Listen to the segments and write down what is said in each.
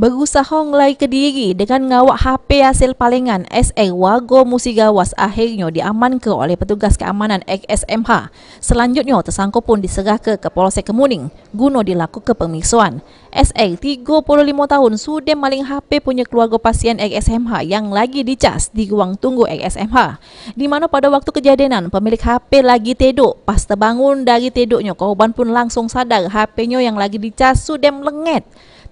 Berusaha ngelai Kediri dengan ngawak HP hasil palingan SR warga Musigawas akhirnya diamankan oleh petugas keamanan XSMH. Selanjutnya tersangka pun diserah ke Polsek Kemuning guna dilakukan pemeriksaan. SR 35 tahun sudah maling HP punya keluarga pasien XSMH yang lagi dicas di ruang tunggu XSMH. Di mana pada waktu kejadian pemilik HP lagi tidur. Pas terbangun dari tidurnya, korban pun langsung sadar HP-nya yang lagi dicas sudah melenget.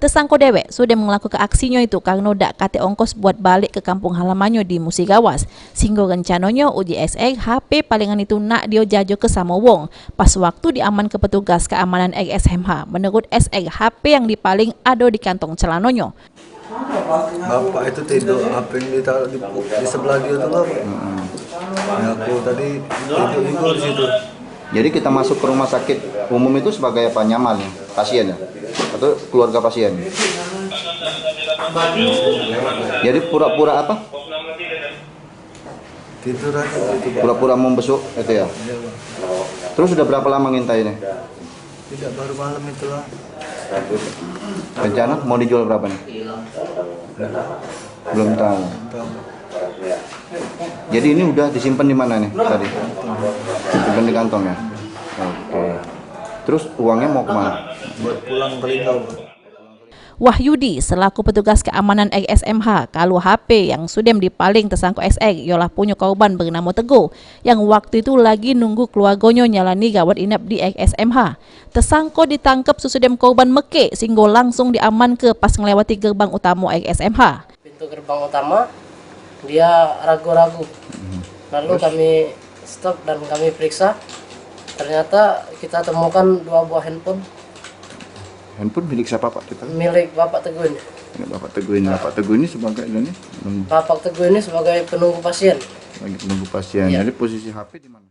Tersangka dewek sudah melakukan aksinya itu karena dak kate ongkos buat balik ke kampung halamannya di Musigawas. Sehingga rencananya uji SR HP palingan itu nak dia jajo ke sama wong. Pas waktu diaman ke petugas keamanan XSMH. Menurut SR, HP yang dipaling ada di kantong celananya. Bapak itu tidur, HP yang ditaruh di sebelah dia itu Bapak. Aku tadi tidur juga di situ. Jadi kita masuk ke rumah sakit umum itu sebagai apa, nyaman ya, pasien ya? Atau keluarga pasien? Jadi pura-pura apa? Tidur aja. Pura-pura membesuk itu ya? Terus sudah berapa lama ngintai ini? Tidak, baru malam itulah. Rencana mau dijual berapa nih? Belum tahu. Jadi ini udah disimpan di mana nih tadi? Disimpan di kantong ya? Oke. Terus uangnya mau kemana? Buat pulang ke Lindau. Wahyudi selaku petugas keamanan XSMH kalau HP yang sudah dipaling tersangka SR ialah punya korban bernama Teguh yang waktu itu lagi nunggu keluarganya nyalani gawat inap di XSMH. Tersangka ditangkap sesudah korban mekek sehingga langsung diaman ke pas melewati gerbang utama XSMH. Pintu gerbang utama dia ragu-ragu. Lalu kami stop dan kami periksa. Ternyata kita temukan 2 buah handphone. Handphone milik siapa Pak kita? Milik Bapak Teguh ini. Bapak Teguh ini. Bapak Teguh ini sebagai ini? Bapak Teguh ini sebagai penunggu pasien. Lagi penunggu pasien. Ya. Jadi posisi HP di mana?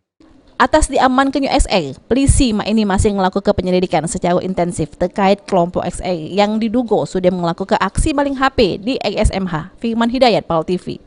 Atas diamankannya SR, polisi ini masih melakukan penyelidikan secara intensif terkait kelompok SR yang diduga sudah melakukan aksi maling HP di XSMH. Firman Hidayat, PAL TV.